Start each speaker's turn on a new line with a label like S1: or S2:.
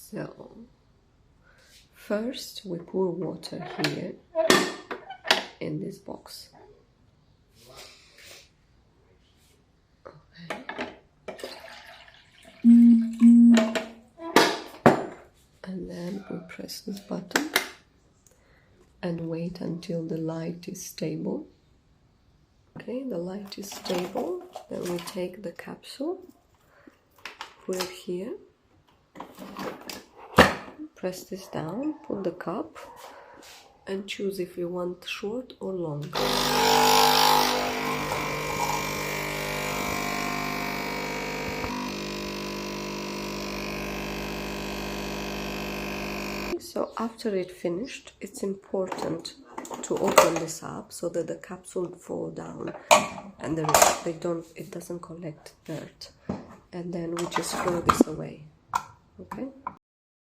S1: So first we pour water here in this box. Okay. And then we press this button and wait until the light is stable. Okay, the light is stable. Then we take the capsule, put it here, press this down, put the cup, and choose if you want short or long. So after it finished, it's important to open this up so that the capsule fall down and it doesn't collect dirt. And then we just throw this away. Okay.